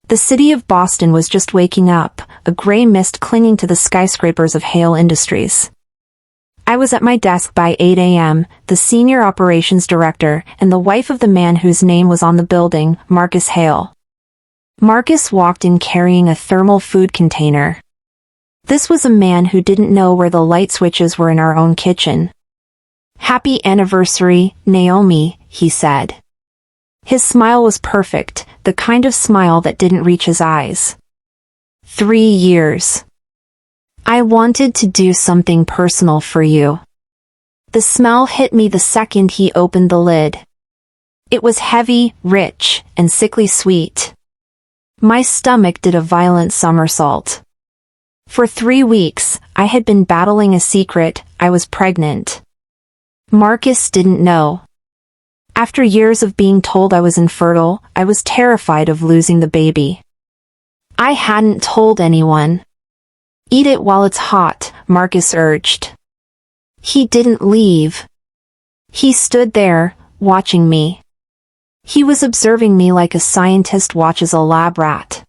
The city of Boston was just waking up, a gray mist clinging to the skyscrapers of Hale Industries. I was at my desk by 8 a.m., the senior operations director and the wife of the man whose name was on the building, Marcus Hale. Marcus walked in carrying a thermal food container. This was a man who didn't know where the light switches were in our own kitchen. "Happy anniversary, Naomi," he said. His smile was perfect, the kind of smile that didn't reach his eyes. 3 years. "I wanted to do something personal for you." The smell hit me the second he opened the lid. It was heavy, rich, and sickly sweet. My stomach did a violent somersault. For 3 weeks, I had been battling a secret: I was pregnant. Marcus didn't know. After years of being told I was infertile, I was terrified of losing the baby. I hadn't told anyone. "Eat it while it's hot," Marcus urged. He didn't leave. He stood there, watching me. He was observing me like a scientist watches a lab rat.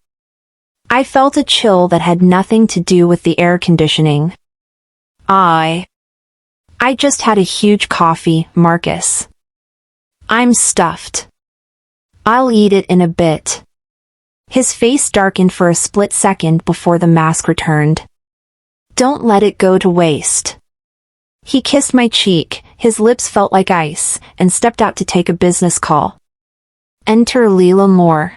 I felt a chill that had nothing to do with the air conditioning. I just had a huge coffee, Marcus. "I'm stuffed. I'll eat it in a bit." His face darkened for a split second before the mask returned. "Don't let it go to waste." He kissed my cheek, his lips felt like ice, and stepped out to take a business call. Enter Leila Moore.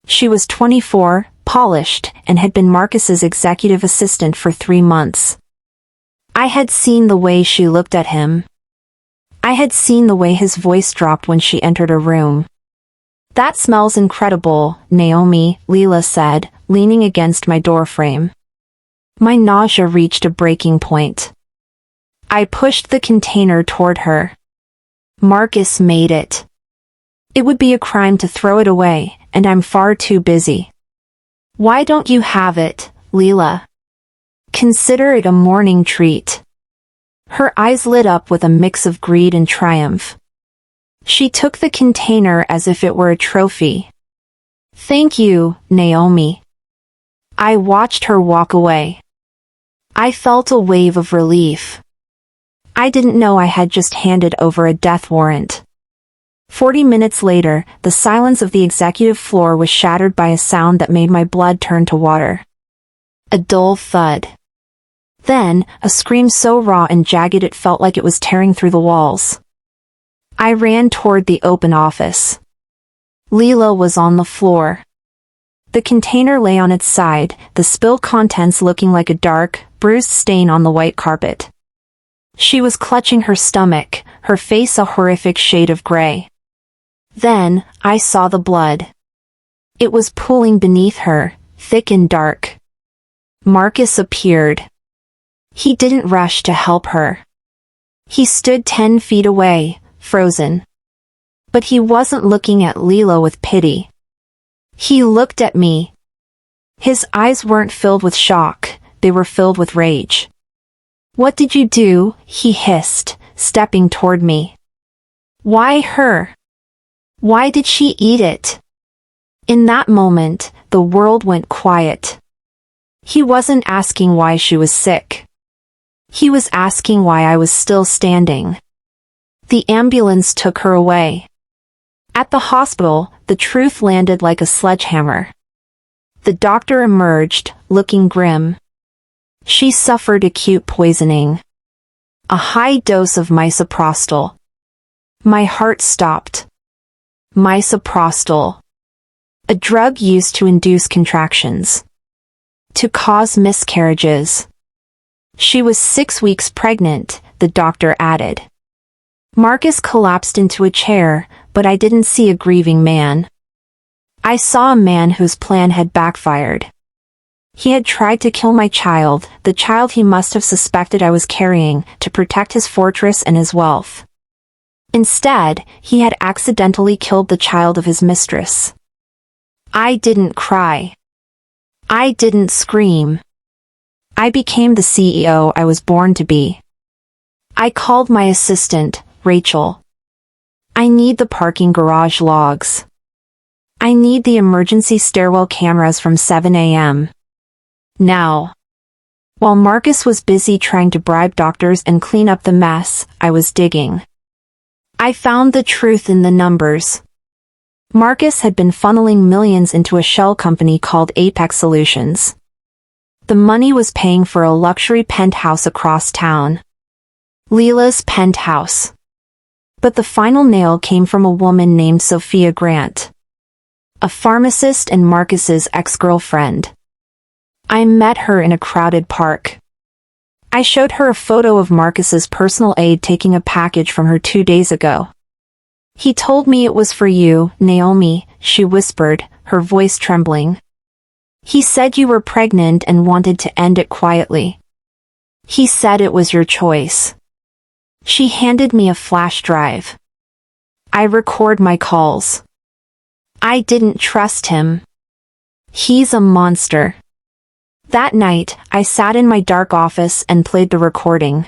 She was 24, polished, and had been Marcus's executive assistant for 3 months. I had seen the way she looked at him. I had seen the way his voice dropped when she entered a room. "That smells incredible, Naomi," Leila said, leaning against my doorframe. My nausea reached a breaking point. I pushed the container toward her. "Marcus made it. It would be a crime to throw it away, and I'm far too busy." "Why don't you have it, Leila? Consider it a morning treat." Her eyes lit up with a mix of greed and triumph. She took the container as if it were a trophy. "Thank you, Naomi." I watched her walk away. I felt a wave of relief. I didn't know I had just handed over a death warrant. 40 minutes later, the silence of the executive floor was shattered by a sound that made my blood turn to water. A dull thud. Then, a scream so raw and jagged it felt like it was tearing through the walls. I ran toward the open office. Leila was on the floor. The container lay on its side, the spilled contents looking like a dark, bruised stain on the white carpet. She was clutching her stomach, her face a horrific shade of gray. Then, I saw the blood. It was pooling beneath her, thick and dark. Marcus appeared. He didn't rush to help her. He stood 10 feet away, frozen. But he wasn't looking at Leila with pity. He looked at me. His eyes weren't filled with shock, they were filled with rage. "What did you do?" he hissed, stepping toward me. "Why her? Why did she eat it?" In that moment, the world went quiet. He wasn't asking why she was sick. He was asking why I was still standing. The ambulance took her away. At the hospital, the truth landed like a sledgehammer. The doctor emerged, looking grim. She suffered acute poisoning. A high dose of misoprostol. My heart stopped. Misoprostol. A drug used to induce contractions. To cause miscarriages. She was 6 weeks pregnant, the doctor added. Marcus collapsed into a chair, but I didn't see a grieving man. I saw a man whose plan had backfired. He had tried to kill my child, the child he must have suspected I was carrying, to protect his fortress and his wealth. Instead, he had accidentally killed the child of his mistress. I didn't cry. I didn't scream. I became the CEO I was born to be. I called my assistant, Rachel. "I need the parking garage logs." I need the emergency stairwell cameras from 7 a.m. now. While Marcus was busy trying to bribe doctors and clean up the mess, I was digging. I found the truth in the numbers. Marcus had been funneling millions into a shell company called Apex Solutions. The money was paying for a luxury penthouse across town. Leela's penthouse. But the final nail came from a woman named Sophia Grant, a pharmacist and Marcus's ex-girlfriend. I met her in a crowded park. I showed her a photo of Marcus's personal aide taking a package from her 2 days ago. He told me it was for you, Naomi, she whispered, her voice trembling. He said you were pregnant and wanted to end it quietly. He said it was your choice. She handed me a flash drive. I record my calls. I didn't trust him. He's a monster. That night, I sat in my dark office and played the recording.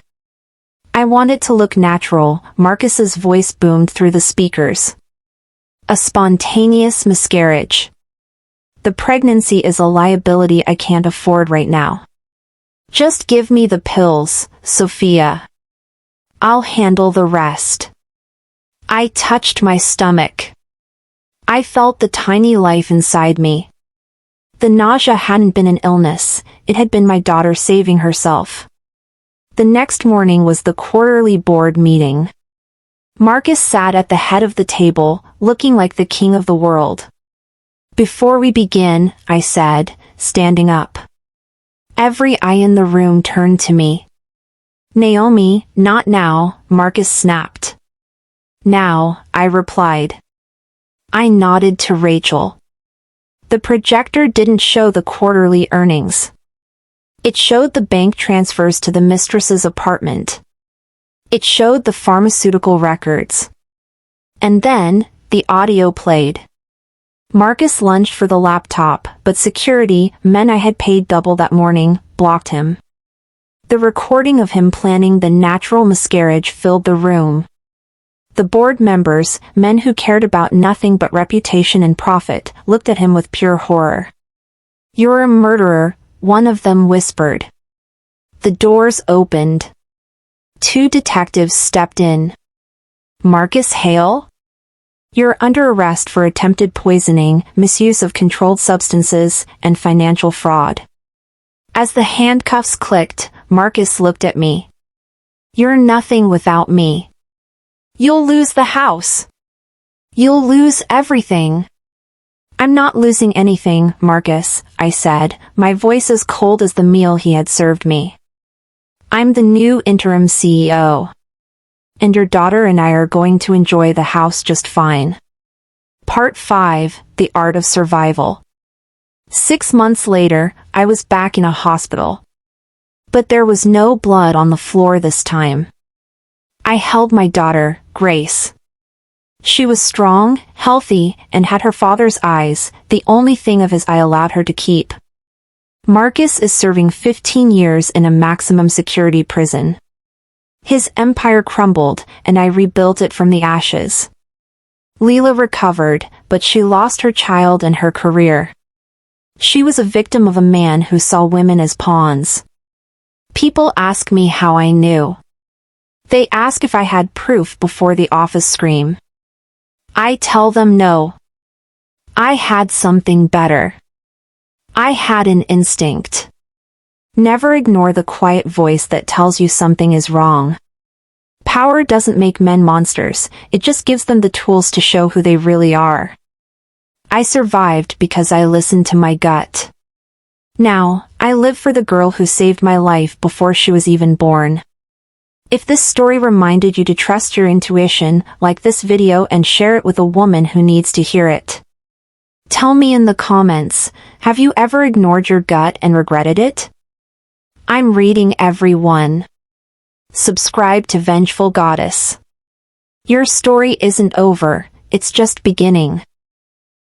I wanted to look natural. Marcus's voice boomed through the speakers. A spontaneous miscarriage. The pregnancy is a liability I can't afford right now. Just give me the pills, Sophia. I'll handle the rest. I touched my stomach. I felt the tiny life inside me. The nausea hadn't been an illness, it had been my daughter saving herself. The next morning was the quarterly board meeting. Marcus sat at the head of the table, looking like the king of the world. Before we begin, I said, standing up. Every eye in the room turned to me. Naomi, not now, Marcus snapped. Now, I replied. I nodded to Rachel. The projector didn't show the quarterly earnings. It showed the bank transfers to the mistress's apartment. It showed the pharmaceutical records. And then, the audio played. Marcus lunged for the laptop, but security, men I had paid double that morning, blocked him. The recording of him planning the natural miscarriage filled the room. The board members, men who cared about nothing but reputation and profit, looked at him with pure horror. You're a murderer, one of them whispered. The doors opened. 2 detectives stepped in. Marcus Hale? You're under arrest for attempted poisoning, misuse of controlled substances, and financial fraud. As the handcuffs clicked, Marcus looked at me. You're nothing without me. You'll lose the house. You'll lose everything. I'm not losing anything, Marcus, I said, my voice as cold as the meal he had served me. I'm the new interim CEO. And your daughter and I are going to enjoy the house just fine. Part 5, The Art of Survival. 6 months later, I was back in a hospital. But there was no blood on the floor this time. I held my daughter, Grace. She was strong, healthy, and had her father's eyes, the only thing of his I allowed her to keep. Marcus is serving 15 years in a maximum security prison. His empire crumbled, and I rebuilt it from the ashes. Leela recovered, but she lost her child and her career. She was a victim of a man who saw women as pawns. People ask me how I knew. They ask if I had proof before the office scream. I tell them no. I had something better. I had an instinct. Never ignore the quiet voice that tells you something is wrong. Power doesn't make men monsters, it just gives them the tools to show who they really are. I survived because I listened to my gut. Now, I live for the girl who saved my life before she was even born. If this story reminded you to trust your intuition, like this video and share it with a woman who needs to hear it. Tell me in the comments, have you ever ignored your gut and regretted it? I'm reading every one. Subscribe to Vengeful Goddess. Your story isn't over, it's just beginning.